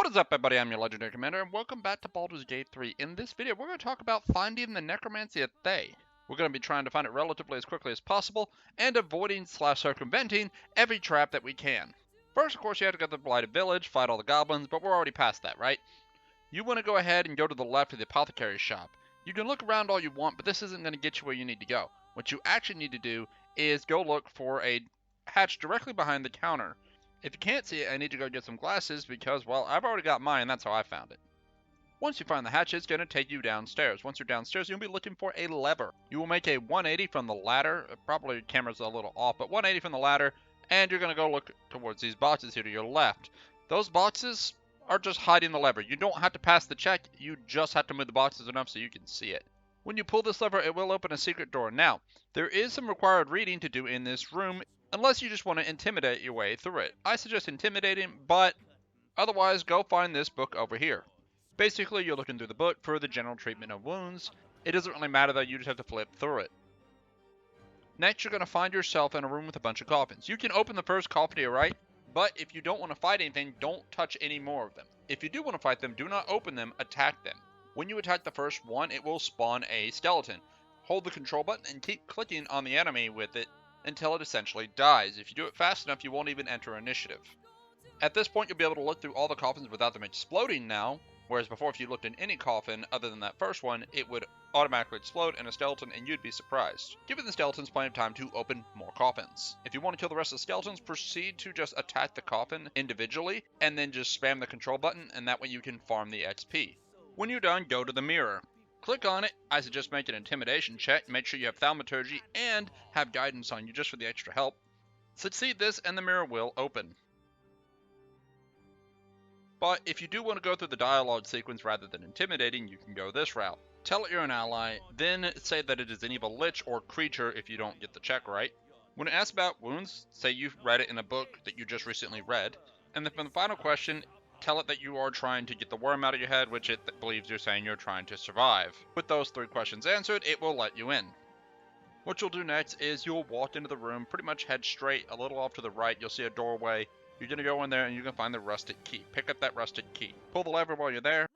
What is up, everybody? I'm your Legendary Commander, and welcome back to Baldur's Gate 3. In this video, we're going to talk about finding the Necromancy at Thay. We're going to be trying to find it relatively as quickly as possible, and avoiding/circumventing every trap that we can. First, of course, you have to go to the Blighted Village, fight all the goblins, but we're already past that, right? You want to go ahead and go to the left of the apothecary's shop. You can look around all you want, but this isn't going to get you where you need to go. What you actually need to do is go look for a hatch directly behind the counter. If you can't see it, I need to go get some glasses because, well, I've already got mine, that's how I found it. Once you find the hatch, it's going to take you downstairs. Once you're downstairs, you'll be looking for a lever. You will make a 180 from the ladder. Probably your camera's a little off, but 180 from the ladder, and you're going to go look towards these boxes here to your left. Those boxes are just hiding the lever. You don't have to pass the check, you just have to move the boxes enough so you can see it. When you pull this lever, it will open a secret door. Now, there is some required reading to do in this room, unless you just want to intimidate your way through it. I suggest intimidating, but otherwise go find this book over here. Basically, you're looking through the book for the general treatment of wounds. It doesn't really matter though, you just have to flip through it. Next, you're going to find yourself in a room with a bunch of coffins. You can open the first coffin to your right, but if you don't want to fight anything, don't touch any more of them. If you do want to fight them, do not open them, attack them. When you attack the first one, it will spawn a skeleton. Hold the control button and keep clicking on the enemy with it until it essentially dies. If you do it fast enough, you won't even enter initiative. At this point, you'll be able to look through all the coffins without them exploding now, whereas before, if you looked in any coffin other than that first one, it would automatically explode in a skeleton and you'd be surprised, giving the skeletons plenty of time to open more coffins. If you want to kill the rest of the skeletons, proceed to just attack the coffin individually and then just spam the control button, and that way you can farm the XP. When you're done, go to the mirror. Click on it. I suggest make an intimidation check. Make sure you have thaumaturgy and have guidance on you just for the extra help. Succeed this and the mirror will open. But if you do want to go through the dialogue sequence rather than intimidating, you can go this route. Tell it you're an ally, then say that it is an evil lich or creature if you don't get the check right. When it asks about wounds, say you've read it in a book that you just recently read. And then for the final question, tell it that you are trying to get the worm out of your head, which it believes you're saying you're trying to survive. With those 3 questions answered, it will let you in. What you'll do next is you'll walk into the room, pretty much head straight, a little off to the right, you'll see a doorway. You're going to go in there and you're going to find the rusted key. Pick up that rusted key. Pull the lever while you're there.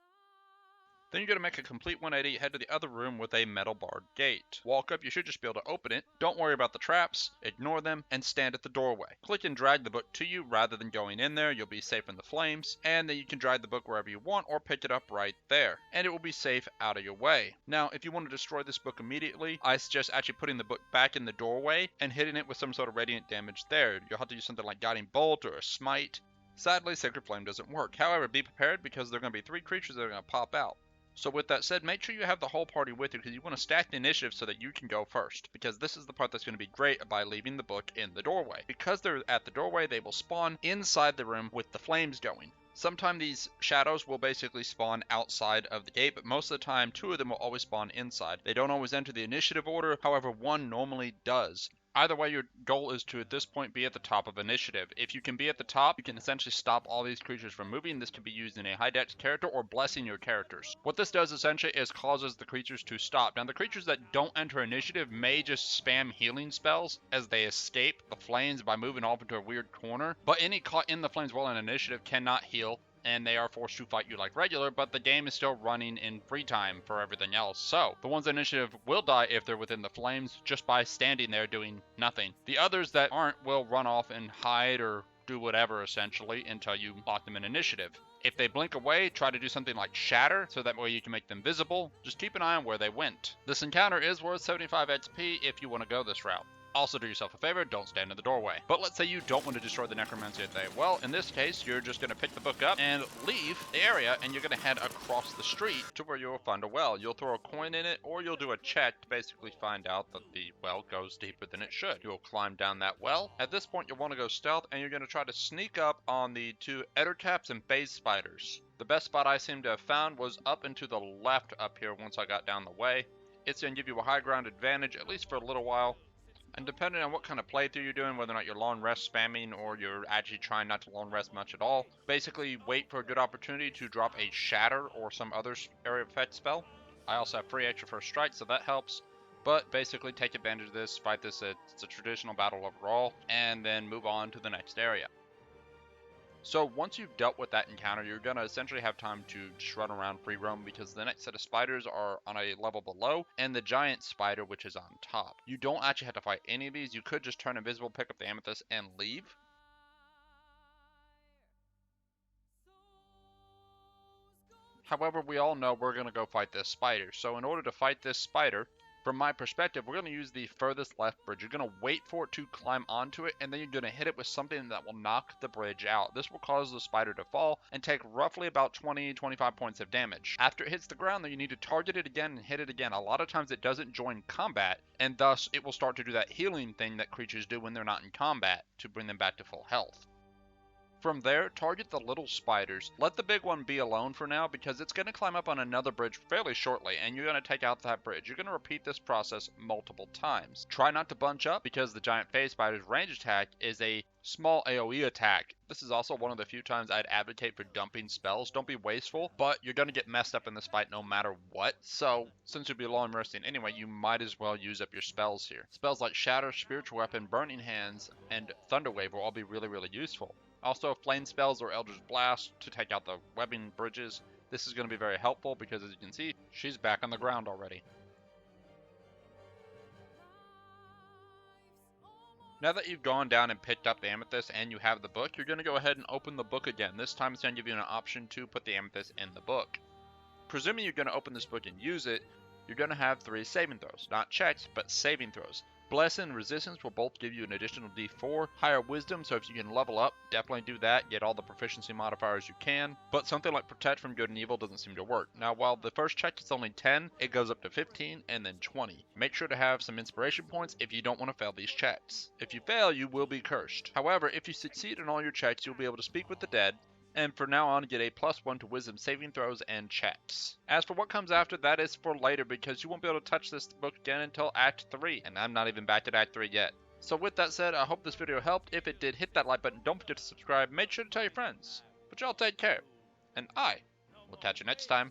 Then you're going to make a complete 180, head to the other room with a metal barred gate. Walk up, you should just be able to open it. Don't worry about the traps, ignore them, and stand at the doorway. Click and drag the book to you rather than going in there, you'll be safe from the flames, and then you can drag the book wherever you want or pick it up right there, and it will be safe out of your way. Now, if you want to destroy this book immediately, I suggest actually putting the book back in the doorway and hitting it with some sort of radiant damage there. You'll have to use something like Guiding Bolt or a Smite. Sadly, Sacred Flame doesn't work. However, be prepared because there are going to be 3 creatures that are going to pop out. So with that said, make sure you have the whole party with you because you want to stack the initiative so that you can go first. Because this is the part that's going to be great by leaving the book in the doorway. Because they're at the doorway, they will spawn inside the room with the flames going. Sometimes these shadows will basically spawn outside of the gate, but most of the time 2 of them will always spawn inside. They don't always enter the initiative order, however 1 normally does. Either way, your goal is to, at this point, be at the top of initiative. If you can be at the top, you can essentially stop all these creatures from moving. This can be used in a high dex character or blessing your characters. What this does essentially is causes the creatures to stop. Now, the creatures that don't enter initiative may just spam healing spells as they escape the flames by moving off into a weird corner. But any caught in the flames while in initiative cannot heal, and they are forced to fight you like regular, but the game is still running in free time for everything else. So, the ones in initiative will die if they're within the flames just by standing there doing nothing. The others that aren't will run off and hide or do whatever essentially until you lock them in initiative. If they blink away, try to do something like shatter so that way you can make them visible. Just keep an eye on where they went. This encounter is worth 75 XP if you want to go this route. Also, do yourself a favor, don't stand in the doorway. But let's say you don't want to destroy the Necromancy at Thay. Well, in this case, you're just going to pick the book up and leave the area, and you're going to head across the street to where you'll find a well. You'll throw a coin in it, or you'll do a check to basically find out that the well goes deeper than it should. You'll climb down that well. At this point, you'll want to go stealth, and you're going to try to sneak up on the 2 ettercaps and phase spiders. The best spot I seem to have found was up and to the left up here once I got down the way. It's going to give you a high ground advantage, at least for a little while. And depending on what kind of playthrough you're doing, whether or not you're long rest spamming or you're actually trying not to long rest much at all, basically wait for a good opportunity to drop a shatter or some other area effect spell. I also have free extra first strike, so that helps. But basically take advantage of this, fight this, it's a traditional battle overall, and then move on to the next area. So once you've dealt with that encounter, you're going to essentially have time to just run around free roam because the next set of spiders are on a level below and the giant spider which is on top. You don't actually have to fight any of these. You could just turn invisible, pick up the amethyst, and leave. However, we all know we're going to go fight this spider. So in order to fight this spider, from my perspective, we're going to use the furthest left bridge. You're going to wait for it to climb onto it, and then you're going to hit it with something that will knock the bridge out. This will cause the spider to fall and take roughly about 20-25 points of damage. After it hits the ground, then you need to target it again and hit it again. A lot of times it doesn't join combat, and thus it will start to do that healing thing that creatures do when they're not in combat to bring them back to full health. From there, target the little spiders. Let the big one be alone for now because it's going to climb up on another bridge fairly shortly and you're going to take out that bridge. You're going to repeat this process multiple times. Try not to bunch up because the giant phase spider's range attack is a small AoE attack. This is also one of the few times I'd advocate for dumping spells. Don't be wasteful, but you're going to get messed up in this fight no matter what. So, since you'll be low on mercy anyway, you might as well use up your spells here. Spells like Shatter, Spiritual Weapon, Burning Hands, and Thunder Wave will all be really useful. Also, flame spells or Eldritch Blast to take out the webbing bridges. This is going to be very helpful because as you can see, she's back on the ground already. Now that you've gone down and picked up the amethyst and you have the book, you're going to go ahead and open the book again. This time it's going to give you an option to put the amethyst in the book. Presuming you're going to open this book and use it, you're going to have 3 saving throws. Not checks, but saving throws. Bless and Resistance will both give you an additional D4. Higher Wisdom, so if you can level up, definitely do that. Get all the proficiency modifiers you can. But something like Protect from Good and Evil doesn't seem to work. Now, while the first check is only 10, it goes up to 15 and then 20. Make sure to have some inspiration points if you don't want to fail these checks. If you fail, you will be cursed. However, if you succeed in all your checks, you'll be able to speak with the dead, and from now on get a +1 to wisdom saving throws and checks. As for what comes after, that is for later because you won't be able to touch this book again until Act 3, and I'm not even back at Act 3 yet. So with that said, I hope this video helped. If it did, hit that like button, don't forget to subscribe, make sure to tell your friends. But y'all take care, and I will catch you next time.